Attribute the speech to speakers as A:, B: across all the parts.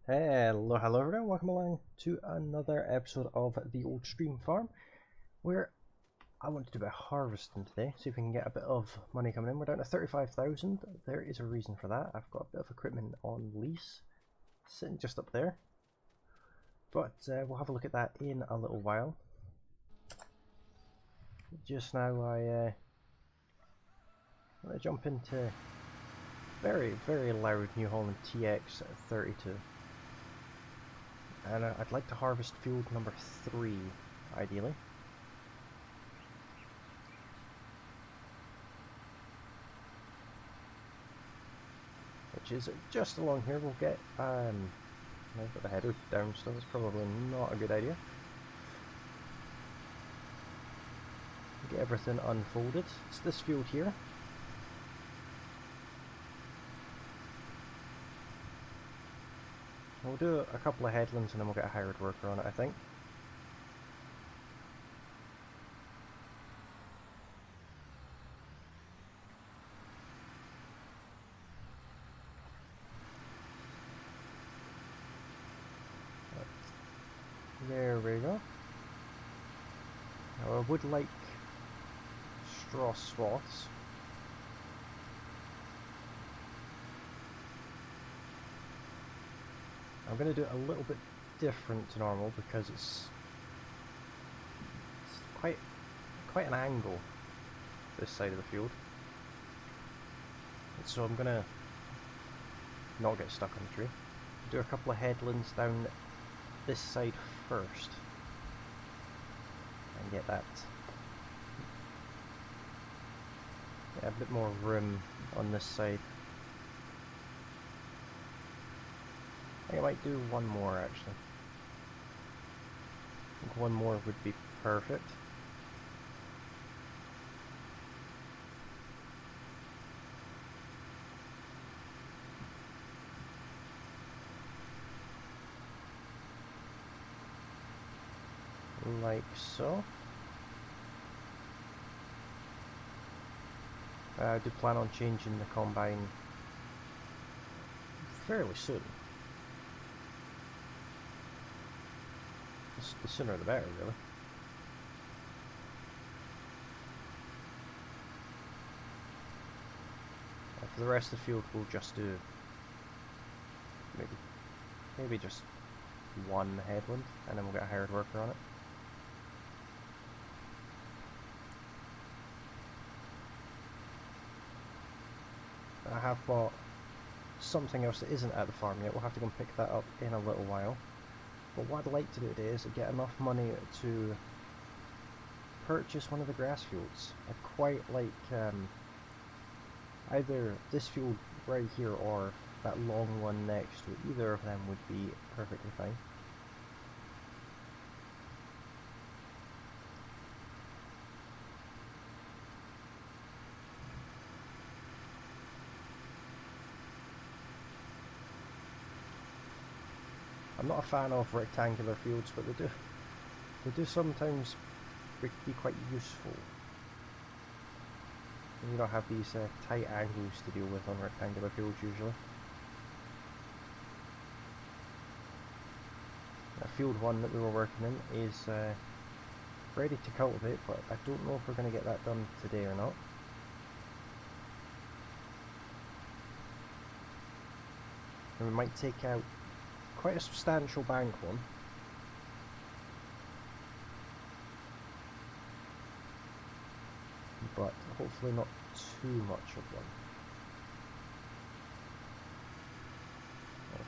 A: Hello everyone, welcome along to another episode of the Old Stream Farm, where I want to do a bit of harvesting today, see if we can get a bit of money coming in. We're down to 35,000, there is a reason for that. I've got a bit of equipment on lease, sitting just up there, but we'll have a look at that in a little while. Just now I jump into very loud New Holland TX 32. And I'd like to harvest field number 3, ideally. Which is just along here. We'll get, I've got the header down still, that's probably not a good idea. Get everything unfolded. It's this field here. We'll do a couple of headlands and then we'll get a hired worker on it, I think. There we go. Now I would like straw swaths. I'm going to do it a little bit different to normal because it's quite an angle, this side of the field. And so I'm going to not get stuck on the tree. Do a couple of headlands down this side first and get that, a bit more room on this side. I think I might do one more actually. I think one more would be perfect. Like so. I do plan on changing the combine fairly soon. The sooner the better, really. For the rest of the field we'll just do maybe just one headland and then we'll get a hired worker on it. I have bought something else that isn't at the farm yet. We'll have to go and pick that up in a little while. But what I'd like to do today is get enough money to purchase one of the grass fields. I'd quite like either this field right here or that long one next to it. Either of them would be perfectly fine. I'm not a fan of rectangular fields, but they do sometimes be quite useful. And you don't have these tight angles to deal with on rectangular fields usually. Field 1 that we were working in is ready to cultivate, but I don't know if we're going to get that done today or not. And we might take out quite a substantial bank one. But hopefully not too much of one.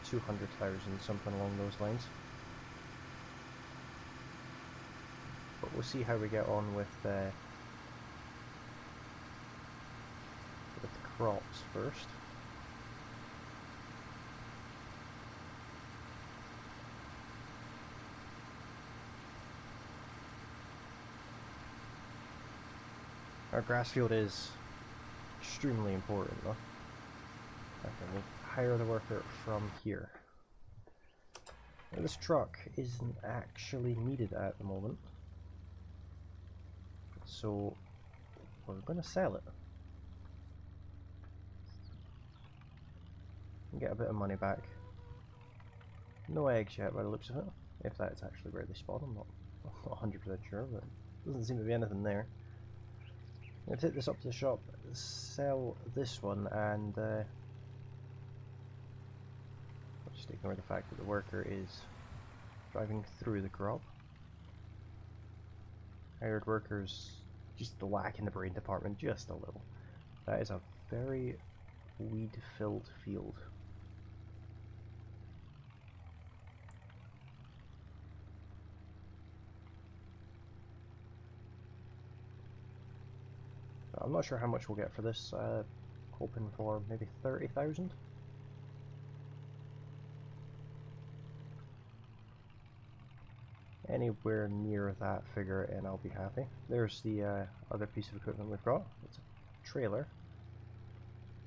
A: 200,000, something along those lines. But we'll see how we get on with the crops first. Our grass field is extremely important though. Okay, we'll hire the worker from here. Now, this truck isn't actually needed at the moment, so we're going to sell it and get a bit of money back. No eggs yet by the looks of it. If that's actually where they spawn, I'm not 100% sure, but doesn't seem to be anything there. I'm going to take this up to the shop, sell this one, and I'll just ignore the fact that the worker is driving through the crop. Hired workers just lack in the brain department just a little. That is a very weed-filled field. I'm not sure how much we'll get for this, hoping for maybe 30,000. Anywhere near that figure and I'll be happy. There's the other piece of equipment we've got. It's a trailer.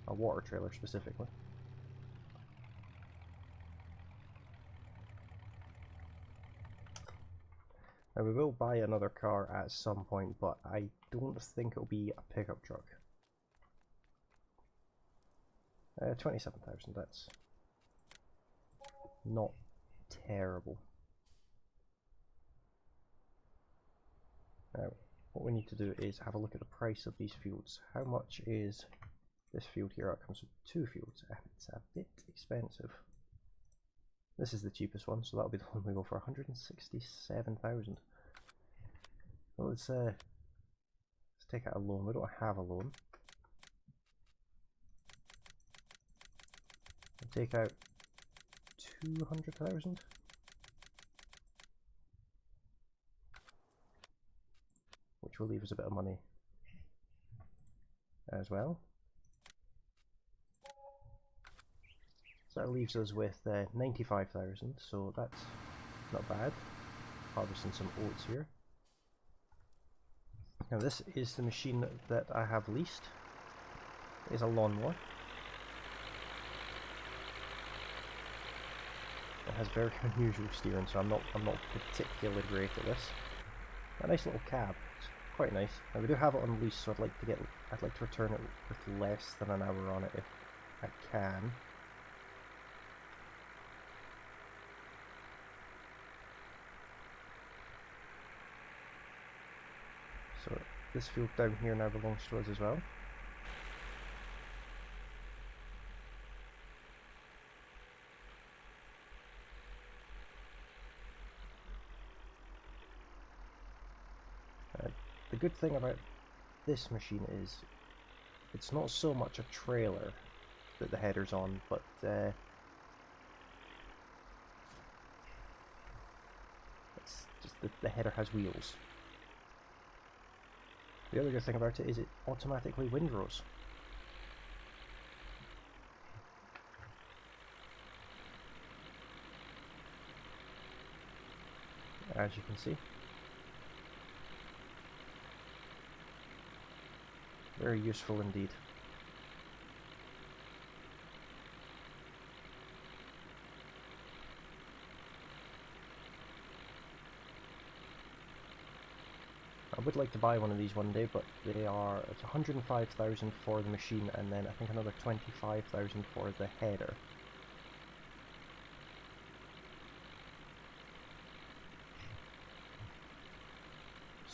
A: A water trailer specifically. Now we will buy another car at some point, but I don't think it'll be a pickup truck. 27,000, that's not terrible. Now, what we need to do is have a look at the price of these fields. How much is this field here? It comes with two fields. It's a bit expensive. This is the cheapest one, so that'll be the one we go for, 167,000. Well, let's take out a loan. We don't have a loan. We'll take out 200,000. Which will leave us a bit of money as well. So that leaves us with 95,000, so that's not bad. Harvesting some oats here. Now this is the machine that I have leased. It is a lawnmower. It has very unusual steering, so I'm not particularly great at this. A nice little cab. It's quite nice. Now we do have it on lease, so I'd like to return it with less than an hour on it if I can. So this field down here now belongs to us as well. The good thing about this machine is it's not so much a trailer that the header's on, but it's just that the header has wheels. The other good thing about it is it automatically windrows. As you can see. Very useful indeed. I would like to buy one of these one day, but it's 105,000 for the machine, and then I think another 25,000 for the header.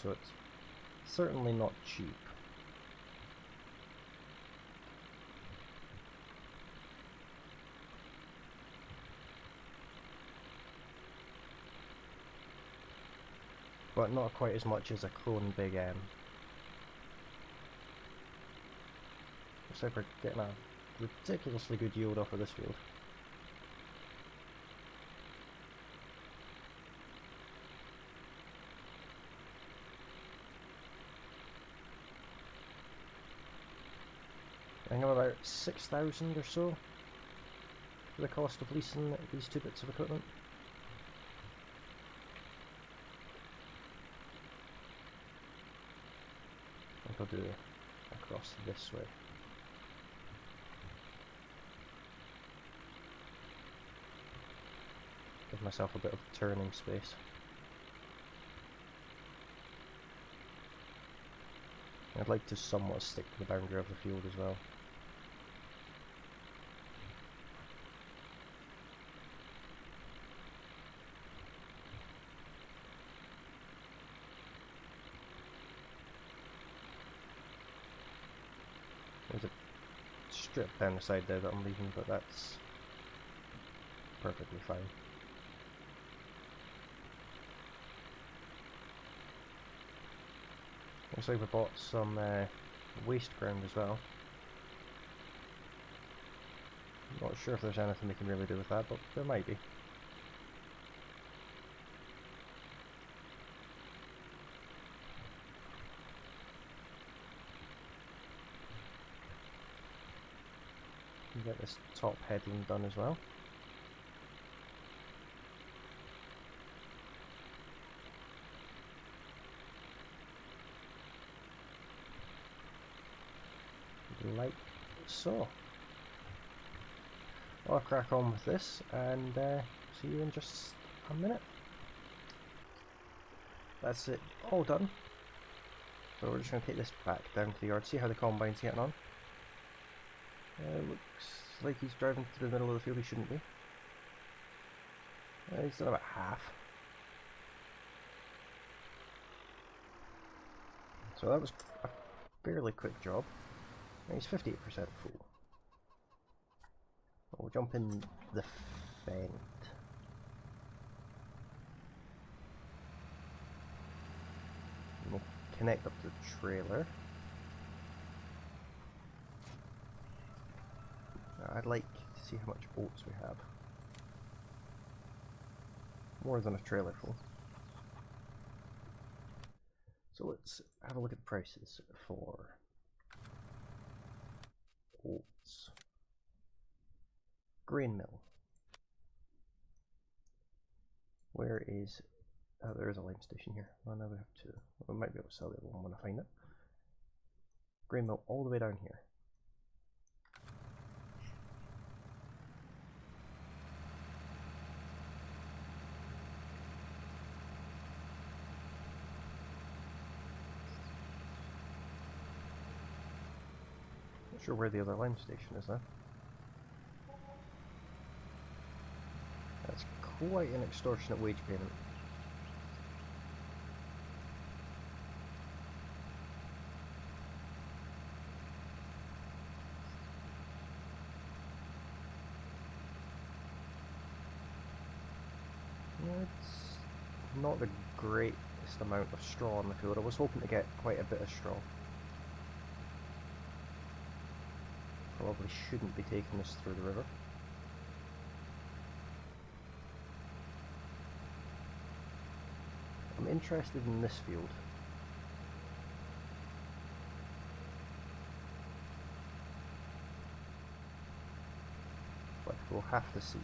A: So it's certainly not cheap. But not quite as much as a Krone Big M. Looks like we're getting a ridiculously good yield off of this field. I think I'm about 6,000 or so for the cost of leasing these two bits of equipment. I'll do across this way. Give myself a bit of turning space. I'd like to somewhat stick to the boundary of the field as well. strip down the side there that I'm leaving, but that's perfectly fine. Looks like we bought some waste ground as well. Not sure if there's anything we can really do with that, but there might be. Get this top headland done as well. Like so. I'll crack on with this and see you in just a minute. That's it, all done. So we're just going to take this back down to the yard, see how the combine's getting on. Looks like he's driving to the middle of the field, he shouldn't be. He's done about half. So that was a fairly quick job. He's 58% full. We'll jump in the Fent. We'll connect up to the trailer. Now, I'd like to see how much oats we have. More than a trailer full. So let's have a look at the prices for oats. Grain mill. Where is... Oh, there is a lime station here. Well, now we have two. We might be able to sell the other one when I find it. Grain mill all the way down here. Not sure where the other lime station is though. That's quite an extortionate wage payment. It's not the greatest amount of straw on the field. I was hoping to get quite a bit of straw. Probably shouldn't be taking this through the river. I'm interested in this field. But we'll have to see.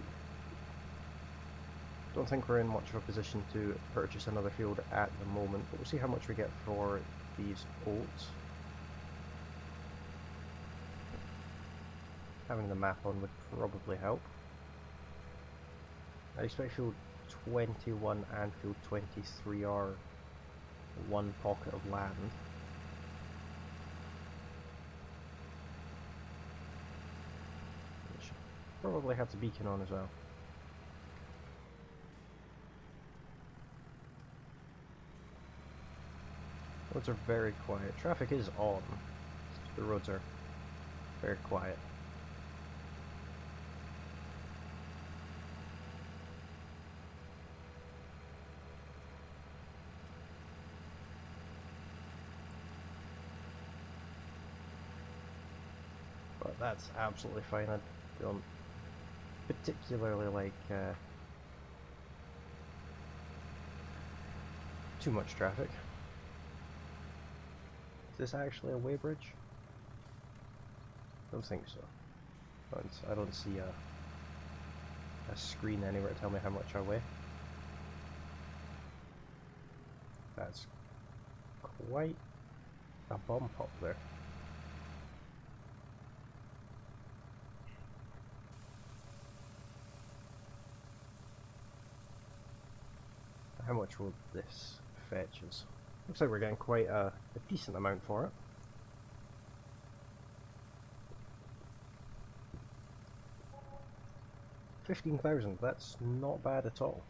A: Don't think we're in much of a position to purchase another field at the moment, but we'll see how much we get for these oats. Having the map on would probably help. I expect field 21 and field 23 are one pocket of land. Which probably have the beacon on as well. Roads are very quiet. Traffic is on. The roads are very quiet. But that's absolutely fine. I don't particularly like too much traffic. Is this actually a weighbridge? Don't think so. I don't see a screen anywhere to tell me how much I weigh. That's quite a bump up there. How much will this fetch us? Looks like we're getting quite a decent amount for it. $15,000, that's not bad at all.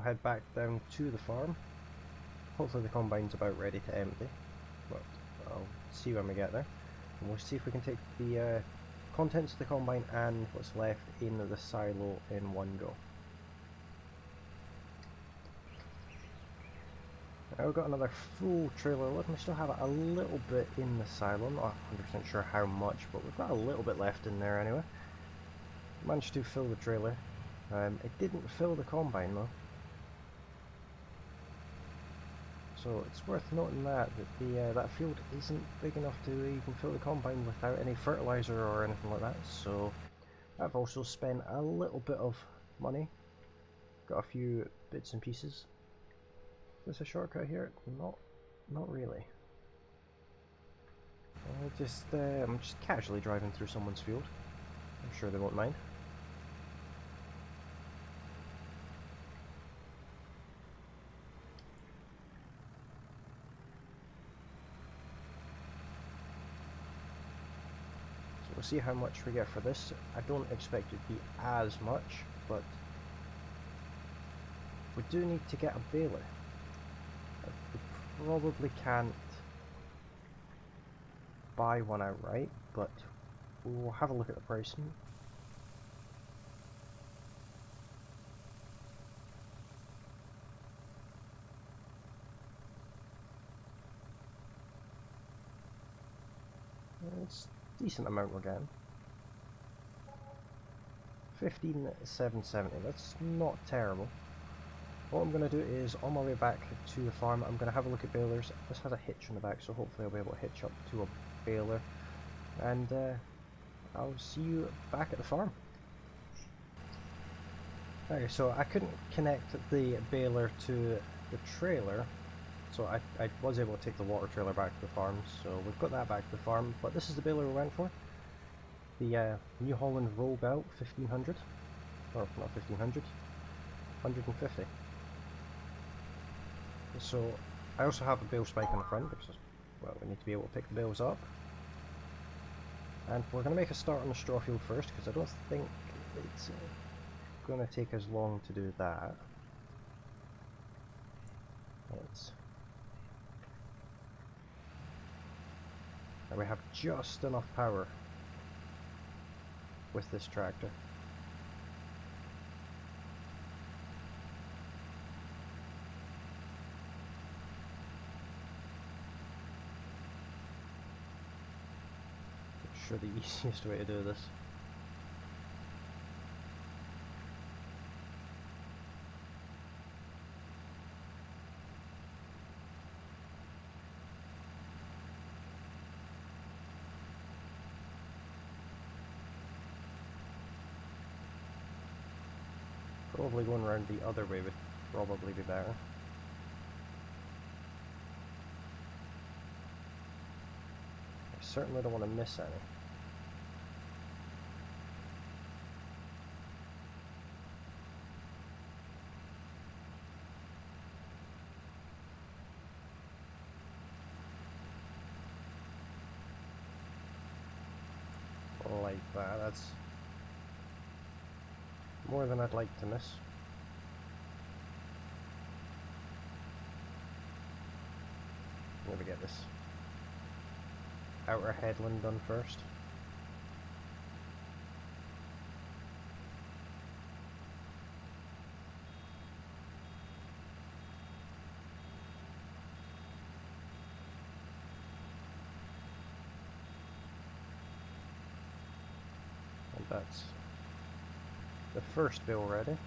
A: head back down to the farm. Hopefully the combine's about ready to empty, but I'll see when we get there. And we'll see if we can take the contents of the combine and what's left in the silo in one go. Now we've got another full trailer load, and we still have a little bit in the silo. I'm not 100% sure how much, but we've got a little bit left in there anyway. Managed to fill the trailer. It didn't fill the combine though. So it's worth noting that the that field isn't big enough to even fill the combine without any fertilizer or anything like that. So I've also spent a little bit of money. Got a few bits and pieces. Is this a shortcut here? Not really. I'm just casually driving through someone's field. I'm sure they won't mind. So we'll see how much we get for this. I don't expect it to be as much, but we do need to get a baler. We probably can't buy one outright, but we'll have a look at the pricing. It's a decent amount we're getting. 15,770, that's not terrible. What I'm going to do is, on my way back to the farm, I'm going to have a look at balers. This has a hitch on the back, so hopefully I'll be able to hitch up to a baler. And I'll see you back at the farm. Okay, so I couldn't connect the baler to the trailer, so I was able to take the water trailer back to the farm, so we've got that back to the farm. But this is the baler we went for. The New Holland Roll Belt 1500, or not 1500, 150. So I also have a bale spike on the front because, well, we need to be able to pick the bales up. And we're going to make a start on the straw field first because I don't think it's going to take as long to do that. And we have just enough power with this tractor. Sure, the easiest way to do this. Probably going around the other way would probably be better. I certainly don't want to miss any. Like that, that's more than I'd like to miss. I'm gonna get this outer headland done first. That's the first bale ready.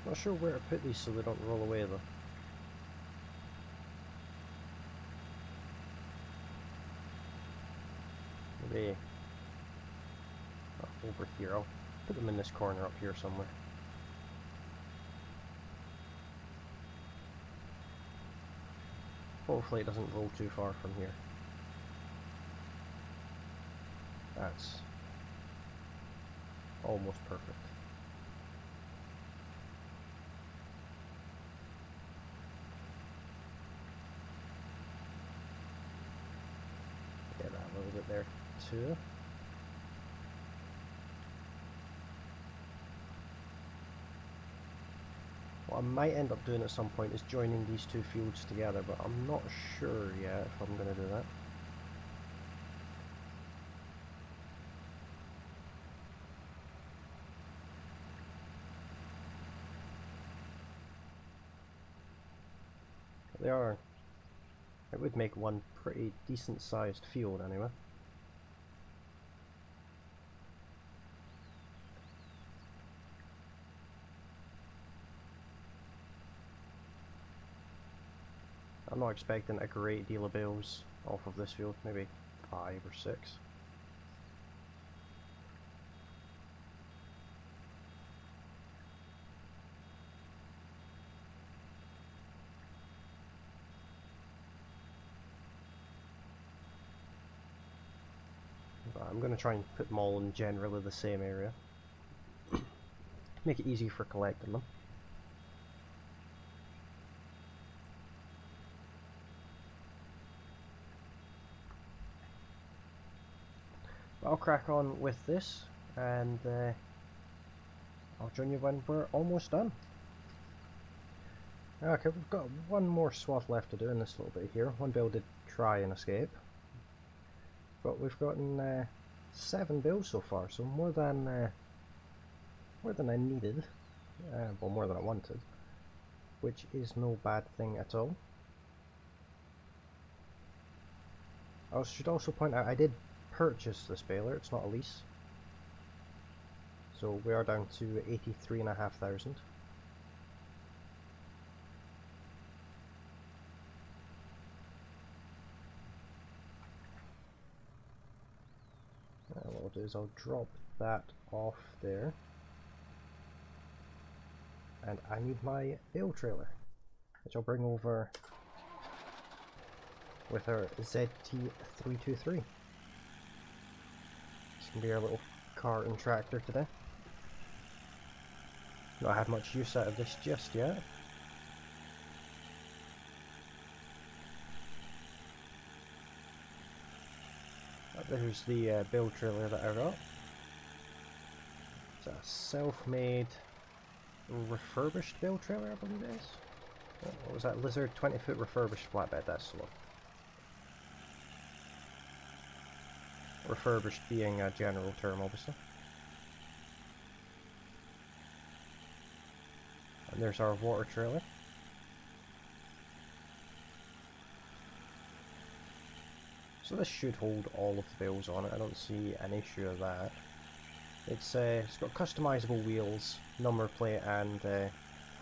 A: Not sure where to put these so they don't roll away though. Maybe over here. I'll put them in this corner up here somewhere. Hopefully it doesn't roll too far from here. That's almost perfect. Get that a little bit there too. What I might end up doing at some point is joining these two fields together, but I'm not sure yet if I'm going to do that. They are. It would make one pretty decent sized field anyway. I'm not expecting a great deal of bales off of this field, maybe 5 or 6. But I'm going to try and put them all in generally the same area. Make it easy for collecting them. I'll crack on with this, and I'll join you when we're almost done. Okay, we've got one more swath left to do in this little bit here. One bill did try and escape, but we've gotten 7 bills so far, so more than I needed, well, more than I wanted, which is no bad thing at all. I should also point out I did purchase this baler, it's not a lease. So we are down to 83,500. What I'll do is I'll drop that off there. And I need my bale trailer, which I'll bring over with our ZT323. This can be our little cart and tractor today. Not had much use out of this just yet. There's the bale trailer that I got. It's a self-made refurbished bale trailer, I believe it is. What was that? Lizard 20-foot refurbished flatbed, that's the one. Refurbished being a general term, obviously. And there's our water trailer. So this should hold all of the bales on it, I don't see an issue of that. It's got customizable wheels, number plate, and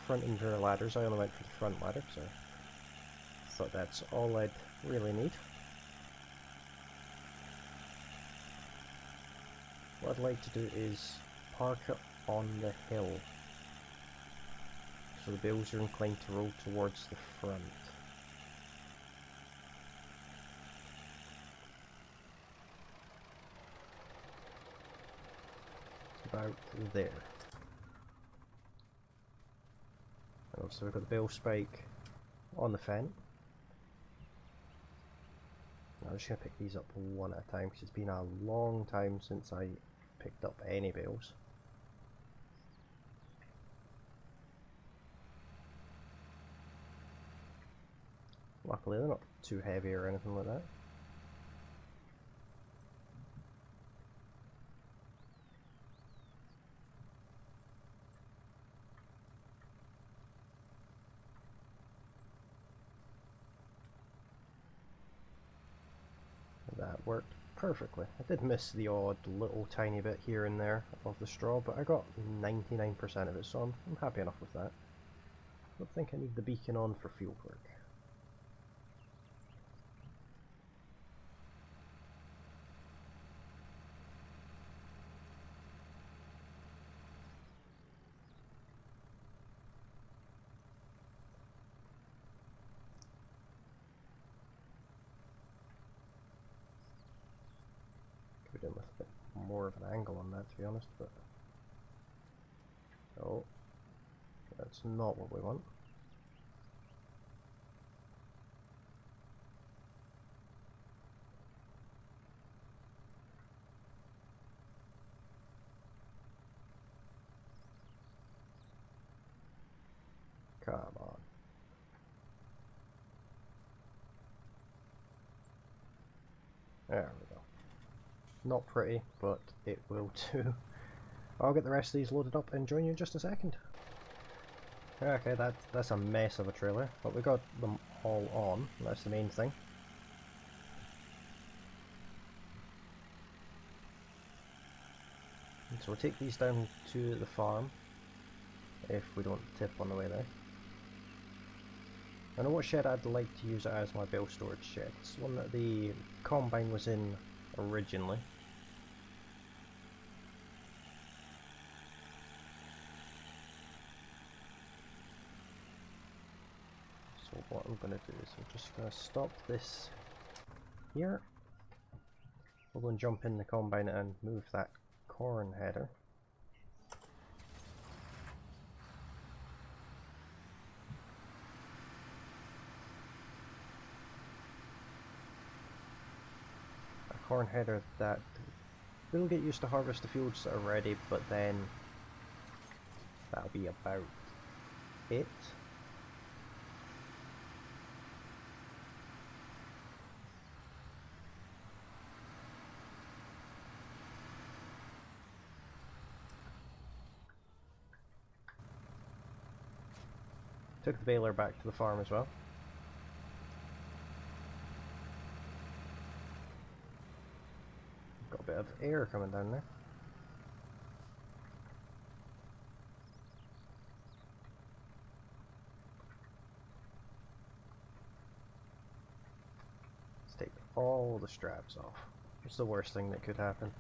A: front and rear ladders. I only went for the front ladder, so I thought that's all I'd really need. What I'd like to do is park it on the hill, so the bales are inclined to roll towards the front. About there. And also we've got the bale spike on the fence. I'm just going to pick these up one at a time because it's been a long time since I picked up any bales. Luckily they're not too heavy or anything like that. That worked perfectly. I did miss the odd little tiny bit here and there of the straw, but I got 99% of it, so I'm happy enough with that. I don't think I need the beacon on for field work. Could be doing with a bit more of an angle on that, to be honest, but oh, that's not what we want. Come on. There we go. Not pretty, but it will do. I'll get the rest of these loaded up and join you in just a second. Okay, that's a mess of a trailer, but we got them all on. That's the main thing. So we'll take these down to the farm if we don't tip on the way there. I know what shed I'd like to use it as my bale storage shed. It's one that the combine was in originally. So what I'm going to do is I'm just going to stop this here. We'll go and jump in the combine and move that corn header. Corn header that will get used to harvest the fields that are ready, but then that'll be about it. Took the baler back to the farm as well. Got a bit of air coming down there. Let's take all the straps off. It's the worst thing that could happen.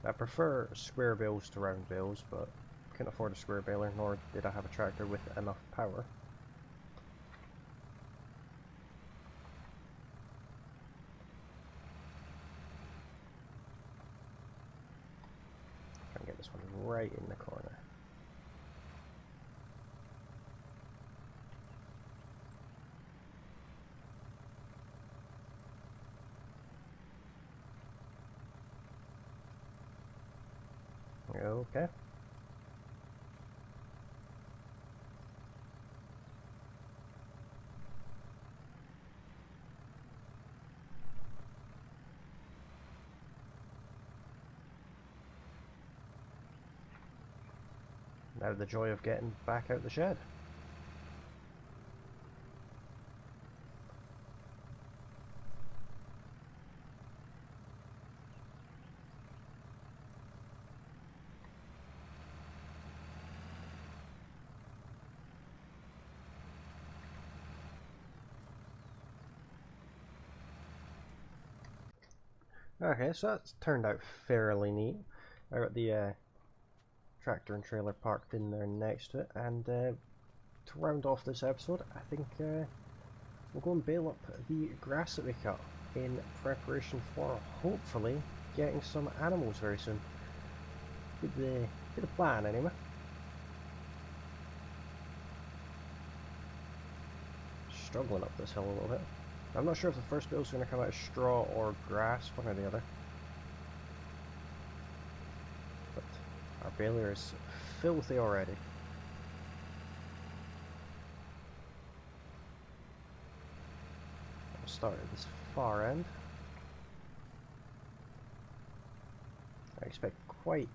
A: I prefer square bales to round bales, but couldn't afford a square baler, nor did I have a tractor with enough power. Try and get this one right in the corner. Okay. Now the joy of getting back out the shed. Okay, so that's turned out fairly neat. I got the tractor and trailer parked in there next to it, and to round off this episode, I think we'll go and bale up the grass that we cut in preparation for hopefully getting some animals very soon. Be the plan anyway. Struggling up this hill a little bit. I'm not sure if the first bale is going to come out as straw or grass, one or the other. But our baler is filthy already. I'll start at this far end. I expect quite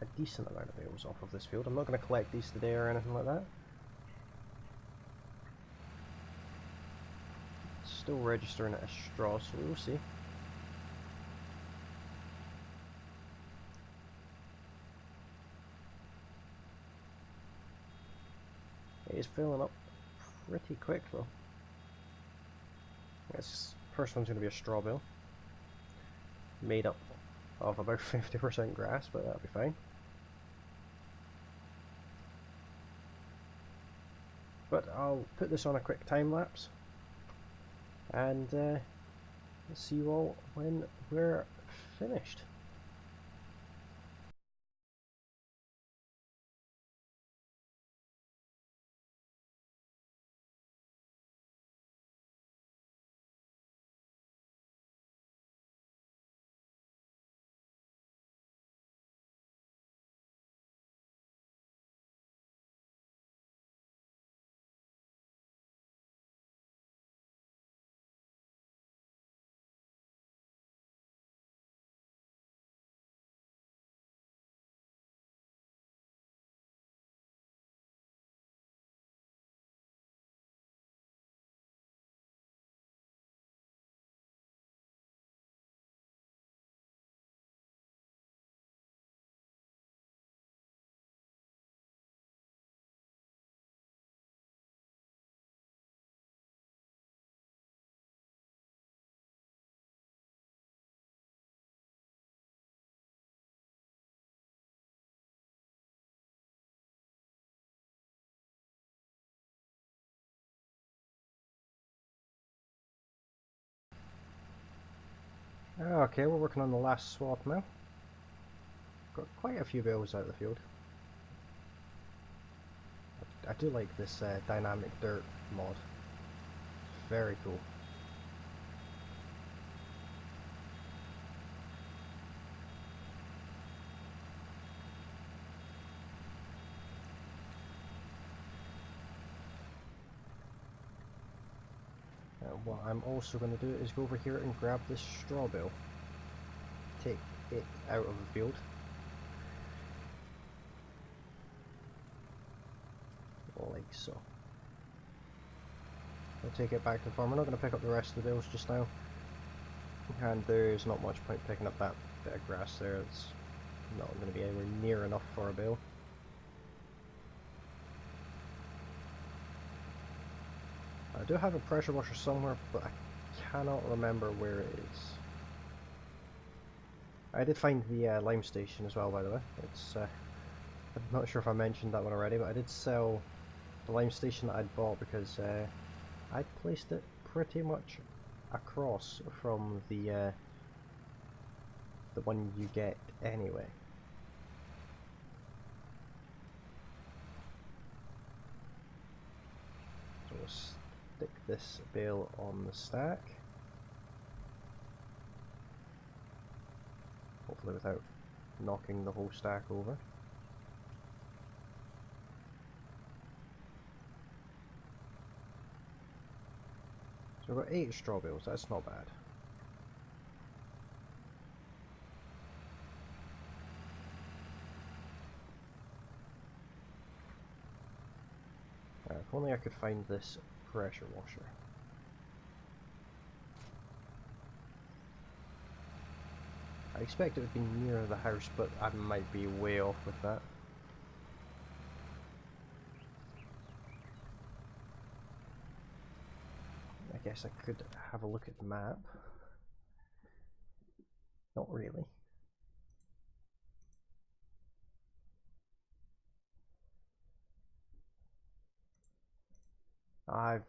A: a decent amount of bales off of this field. I'm not going to collect these today or anything like that. Still registering it as straw, so we'll see. It is filling up pretty quick though. This first one's going to be a straw bale, made up of about 50% grass, but that'll be fine. But I'll put this on a quick time lapse and see you all when we're finished. Okay, we're working on the last swap now. Got quite a few bales out of the field. I do like this dynamic dirt mod. Very cool. What I'm also going to do is go over here and grab this straw bale. Take it out of the field. Like so. I'll take it back to the farm. We're not going to pick up the rest of the bales just now. And there's not much point picking up that bit of grass there. It's not going to be anywhere near enough for a bale. I do have a pressure washer somewhere, but I cannot remember where it is. I did find the lime station as well, by the way. It's I'm not sure if I mentioned that one already, but I did sell the lime station that I'd bought because I placed it pretty much across from the one you get anyway. So we'll stick this bale on the stack, hopefully without knocking the whole stack over. So we've got 8 straw bales, that's not bad. If only I could find this pressure washer. I expect it would be near the house, but I might be way off with that. I guess I could have a look at the map. Not really. I've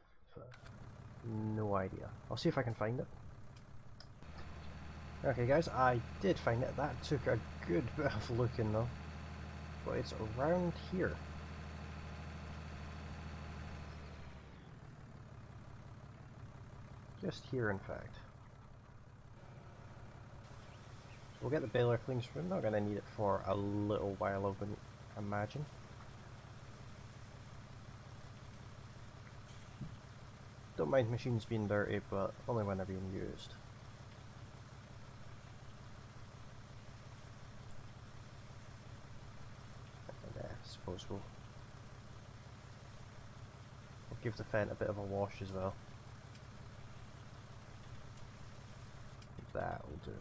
A: no idea. I'll see if I can find it. Okay guys, I did find it. That took a good bit of looking though. But it's around here. Just here in fact. So we'll get the baler cleans. We're not going to need it for a little while, I wouldn't imagine. Don't mind machines being dirty, but only when they're being used. And I suppose we'll give the fent a bit of a wash as well. That will do.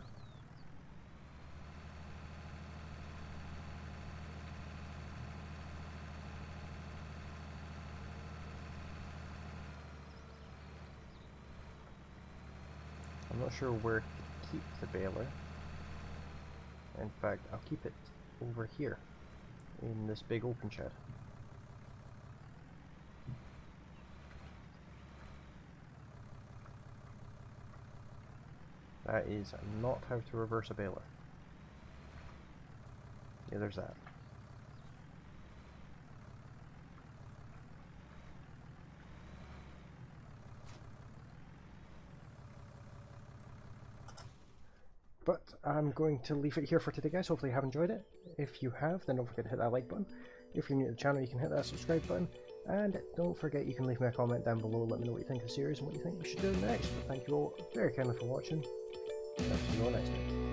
A: I'm not sure where to keep the baler. In fact, I'll keep it over here in this big open shed. That is not how to reverse a baler. Yeah, there's that. But I'm going to leave it here for today, guys. Hopefully you have enjoyed it. If you have, then don't forget to hit that like button. If you're new to the channel, you can hit that subscribe button. And don't forget, you can leave me a comment down below. Let me know what you think of the series and what you think we should do next. But thank you all very kindly for watching. And I'll see you all next time.